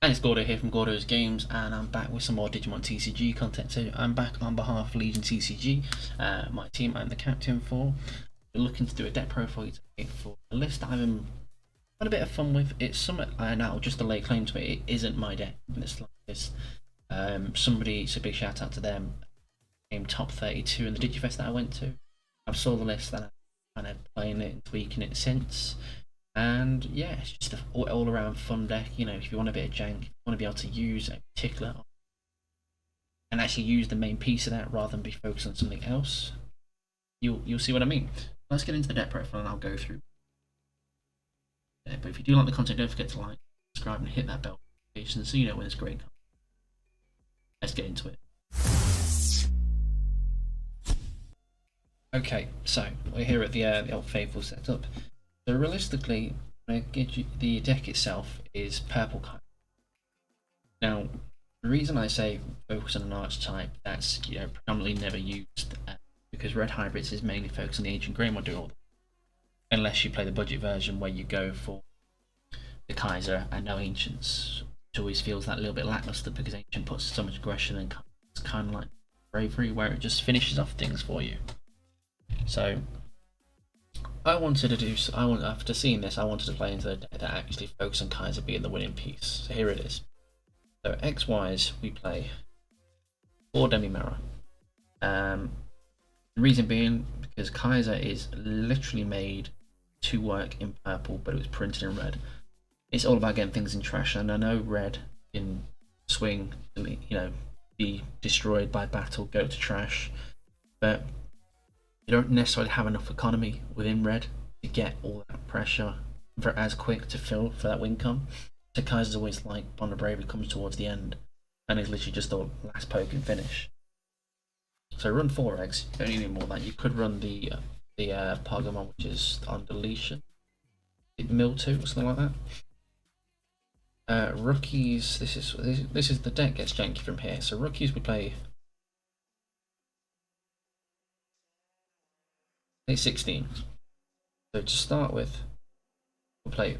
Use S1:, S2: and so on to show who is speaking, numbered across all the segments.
S1: And it's Gordo here from Gordo's Games, and I'm back with some more Digimon TCG content. So I'm back on behalf of Legion TCG, my team I'm the captain for. We're looking to do a deck profile today for a list that I've been had a bit of fun with. It's somewhat, now just to lay claim to it, it isn't my deck in the slightest. It's a big shout out to them. Came top 32 in the Digi Fest that I went to. I saw the list and I'm kind of playing it and tweaking it since. And yeah, it's just an all around fun deck. You know, if you want a bit of jank, you want to be able to use a particular and actually use the main piece of that rather than be focused on something else, you'll see what I mean. Let's get into the deck profile and I'll go through. But if you do like the content, don't forget to like, subscribe, and hit that bell notification so you know when it's great content. Let's get into it. Okay, so we're here at the old faithful setup. So realistically, the deck itself is purple color. Now, the reason I say focus on an archetype that's predominantly never used, because red hybrids is mainly focused on the ancient Greymon duel, unless you play the budget version where you go for the Kaiser and no ancients, which always feels that little bit lackluster because ancient puts so much aggression and it's kind of like bravery where it just finishes off things for you. So after seeing this, I wanted to play into the deck that actually focus on Kaiser being the winning piece. So here it is. So X-wise, we play 4 Demi Mirror. The reason being because Kaiser is literally made to work in purple, but it was printed in red. It's all about getting things in trash, and I know red can swing, be destroyed by battle, go to trash, but you don't necessarily have enough economy within red to get all that pressure as quick to fill for that win con. So Kaiser's always like Bond of Bravery comes towards the end and it's literally just the last poke and finish. So run 4 eggs, you don't need any more than that. You could run the Pagomon, which is on deletion. Mill 2 or something like that. Rookies, this is the deck gets janky from here. So rookies we play 16. So to start with, we'll play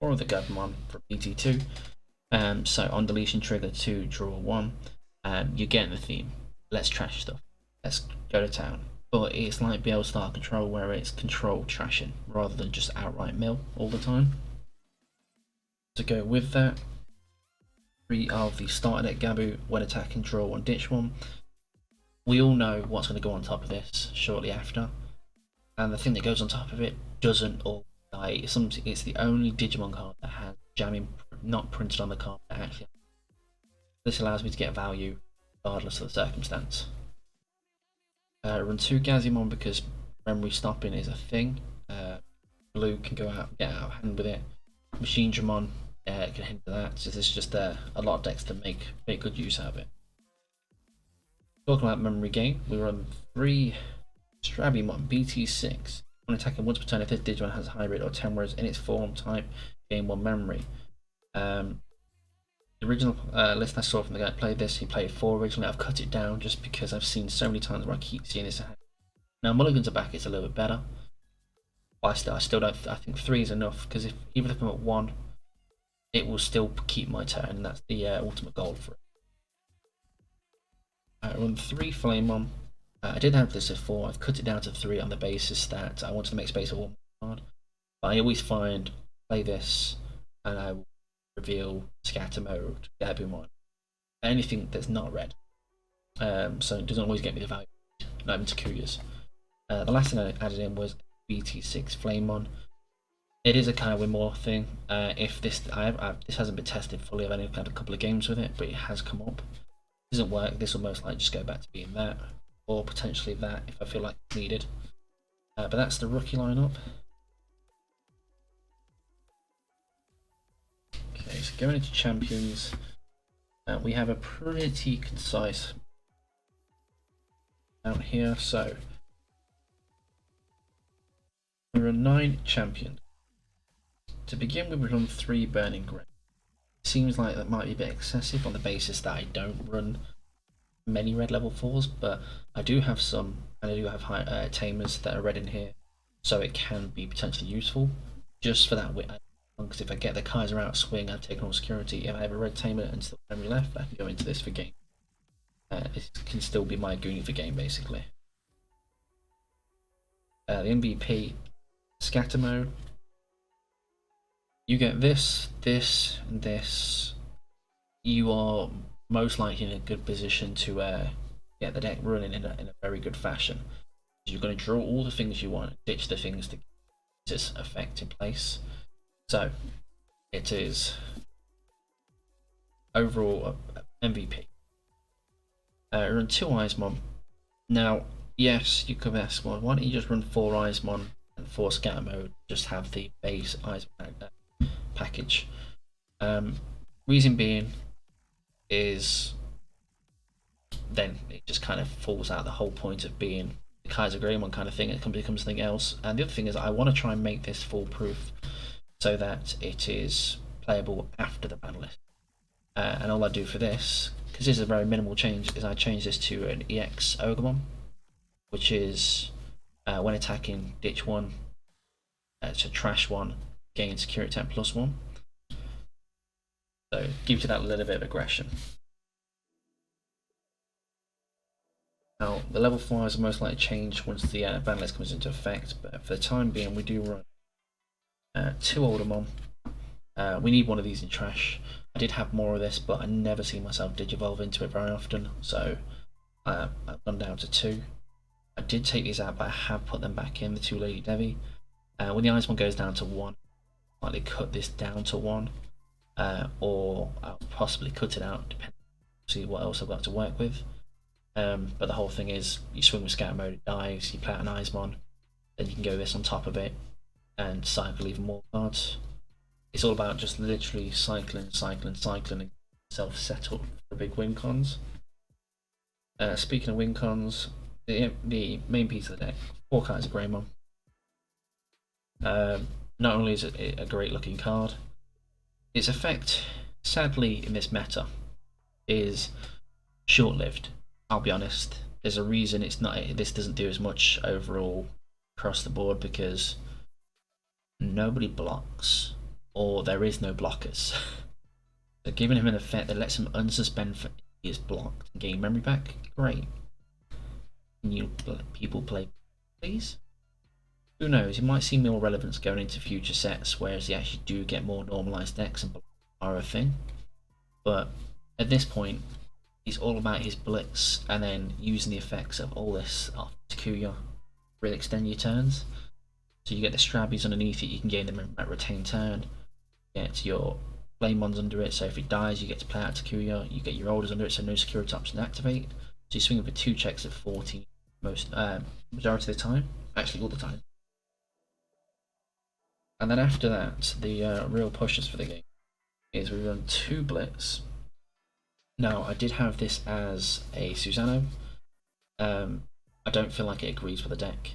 S1: 4 of the Gabumon from BT2. So on deletion trigger 2, draw 1. You get in the theme. Let's trash stuff. Let's go to town. But it's like BL Star Control where it's control trashing rather than just outright mill all the time. To go with that, 3 of the starter deck Gabu, when attacking, draw 1, ditch 1. We all know what's going to go on top of this shortly after. And the thing that goes on top of it doesn't all die. It's the only Digimon card that has jamming not printed on the card that actually. This allows me to get value regardless of the circumstance. Run 2 Gazimon because memory stopping is a thing. Blue can get out of hand with it. Machine Dramon can hinder that. So there's just a lot of decks to make good use out of it. Talking about memory gain, we run 3 Strabimon BT6. When attacking once per turn, if this Digimon has a hybrid or 10 words in its form type, gain 1 memory. The original list I saw from the guy that played this, he played 4 originally. I've cut it down just because I've seen so many times where I keep seeing this. Now Mulligans are back, it's a little bit better. But I still don't. I think 3 is enough because even if I'm at 1, it will still keep my turn, and that's the ultimate goal for it. I run 3 Flamemon. I did have this at 4. I've cut it down to 3 on the basis that I wanted to make space for 1 card. But I always play this, and I will reveal Scatter Mode, Gabumon, anything that's not red. So it doesn't always get me the value, not even Takuya's. The last thing I added in was BT6 Flamemon. It is a kind of win more thing. If this this hasn't been tested fully, I've only had a couple of games with it, but it has come up. If it doesn't work, this will most likely just go back to being that, or potentially that if I feel like it's needed. But that's the rookie lineup. Okay, so going into champions, we have a pretty concise out here. So we run 9 champions. To begin with, we run 3 Burning Gray. Seems like that might be a bit excessive on the basis that I don't run many red level 4s, but I do have some, and I do have tamers that are red in here, so it can be potentially useful just for that
S2: because if I get the Kaiser out swing, I've taken all security. If I have a red tamer and still memory left, I can go into this for game. It can still be my Goonie for game, basically. The MVP scatter mode. You get this, this, and this. You are most likely in a good position to get the deck running in a very good fashion. You're going to draw all the things you want, ditch the things to get its effect in place. So it is overall MVP. Run 2 Eismon. Now, yes, you could ask, well, why don't you just run 4 Eismon and 4 scatter mode, just have the base Eismon package. Reason being is then it just kind of falls out the whole point of being the Kaisergreymon kind of thing. It becomes something else. And the other thing is I want to try and make this foolproof so that it is playable after the ban list. And all I do for this, because this is a very minimal change, is I change this to an EX Ogremon, which is when attacking, ditch 1, to trash 1, gain security 10 plus 1. So it gives you that little bit of aggression. Now, the level 5s are most likely to change once the ban list comes into effect, but for the time being, we do run 2 Aldermon. We need one of these in trash. I did have more of this, but I never see myself digivolve into it very often, so I've gone down to 2. I did take these out, but I have put them back in, the 2 Lady Devi. When the Eismon goes down to 1, I might cut this down to 1, or I'll possibly cut it out, depending on see what else I've got to work with. But the whole thing is, you swing with scatter mode, it dies, you play out an Eismon, then you can go this on top of it, and cycle even more cards. It's all about just literally cycling, and self settled for big win cons. Speaking of win cons, the main piece of the deck, 4 Kaisergreymon. Not only is it a great looking card, its effect, sadly in this meta, is short lived. I'll be honest. There's a reason it's not. This doesn't do as much overall across the board because nobody blocks, or there is no blockers. So giving him an effect that lets him unsuspend for his blocked and gain memory back, great. Can you people play, please? Who knows? You might see more relevance going into future sets, whereas you actually do get more normalized decks and are a thing. But at this point, it's all about his blitz and then using the effects of all this off Takuya, really extend your turns. So you get the Strabbies underneath it, you can gain them at retain turn. Get your Flamemons under it, so if it dies, you get to play out Takuya. You get your Orders under it, so no security options activate. So you swing for 2 checks at 14 majority of the time, actually all the time. And then after that, the real pushes for the game is we run 2 Blitz. Now, I did have this as a Susano. I don't feel like it agrees with the deck.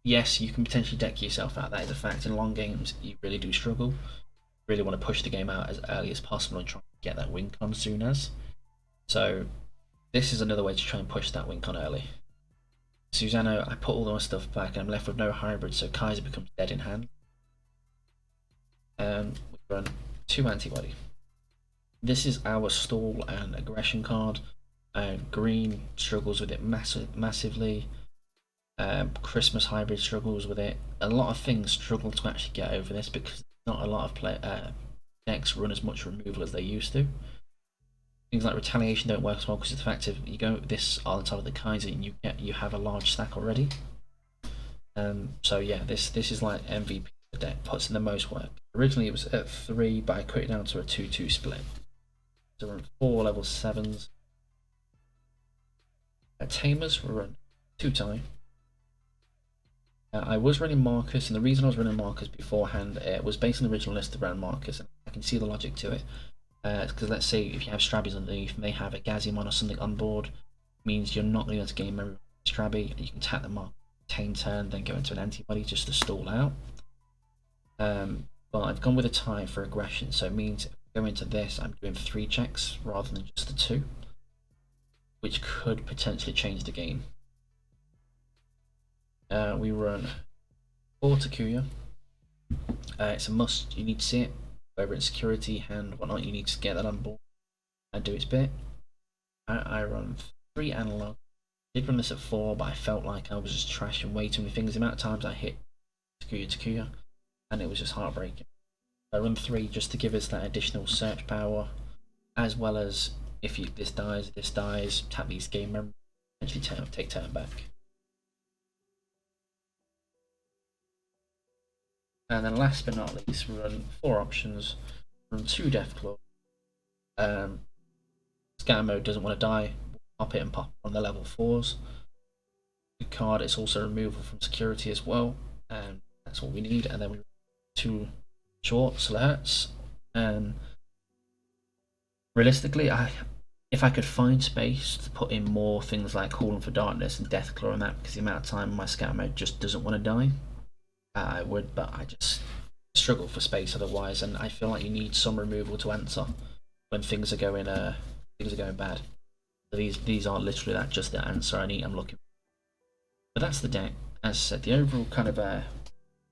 S2: Yes, you can potentially deck yourself out, that is a fact. In long games, you really do struggle. You really want to push the game out as early as possible and try to get that win con soon as. So, this is another way to try and push that win con early. Susano, I put all my stuff back and I'm left with no hybrid, so Kaiser becomes dead in hand. We run 2 Antibody. This is our stall and aggression card. Green struggles with it massively. Christmas hybrid struggles with it. A lot of things struggle to actually get over this because not a lot of decks run as much removal as they used to. Things like retaliation don't work as well because it's effective. You go this on top of the Kaiser and you have a large stack already. So yeah, this is like MVP. The deck puts in the most work. Originally it was at 3, but I cut it down to a 2-2 split. So we're on 4 level 7s. Tamers were run 2 time. I was running Marcus, and the reason I was running Marcus beforehand was based on the original list around Marcus, and I can see the logic to it. Because let's say if you have Strabbies underneath and they have a Gazimon or something on board, means you're not going to gain memory with Strabby, and you can tap the Mark, retain turn, then go into an antibody just to stall out. But I've gone with a tie for aggression, so it means if I go into this, I'm doing 3 checks rather than just the 2, which could potentially change the game. We run 4 Takuya, It's a must. You need to see it. Whether it's security, hand, whatnot, you need to get that on board and do its bit. I run 3 analog. I did run this at 4, but I felt like I was just trashing way too many things. The amount of times I hit Takuya, and it was just heartbreaking. I run 3 just to give us that additional search power, as well as if this dies, tap these game memory, actually take turn back. And then last but not least, we run 4 options. Run 2 Deathclaw. Scatter mode doesn't want to die. Pop it and pop on the level 4s. Good card. It's also removal from security as well, and that's all we need. And then we run 2 short alerts. Realistically, if I could find space to put in more things like Calling for Darkness and Deathclaw and that, because the amount of time my scatter mode just doesn't want to die, I would, but I just struggle for space otherwise, and I feel like you need some removal to answer when things are going bad. So these aren't literally just the answer I'm looking for. But that's the deck. As I said, the overall kind of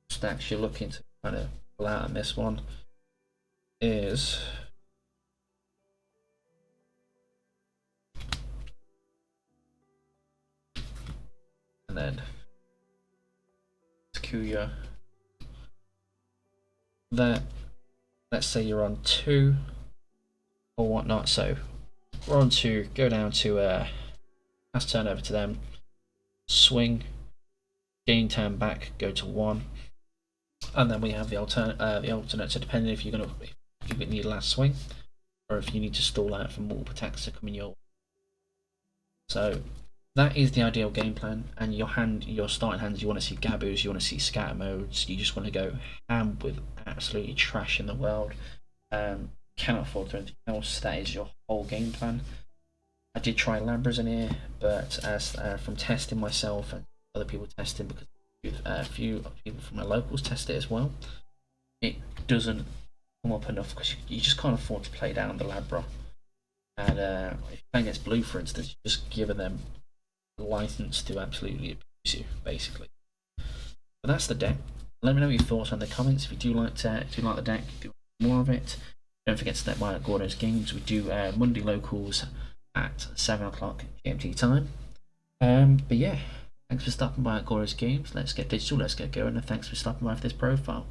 S2: stacks you're looking to kind of pull out on this one is and then Takuya. That, let's say you're on 2 or whatnot, so we're on 2, go down to pass turn over to them, swing, gain turn back, go to 1, and then we have the alternate. So depending if you need a last swing, or if you need to stall out for multiple attacks to come in your way. So that is the ideal game plan. And your starting hands, you want to see Gabus, you want to see scatter modes, you just want to go ham with absolutely trash in the world. Cannot afford to do anything else. That is your whole game plan. I did try Labras in here, but as from testing myself and other people testing, because a few people from my locals test it as well, it doesn't come up enough because you just can't afford to play down the Labra. And if you're playing against blue, for instance, you're just giving them license to absolutely abuse you, basically. But that's the deck. Let me know your thoughts in the comments. If you do like the deck, do more of it. Don't forget to step by at Gordo's Games. We do Monday locals at 7 o'clock GMT time. But yeah, thanks for stopping by at Gordo's Games. Let's get digital, let's get going, and thanks for stopping by for this profile.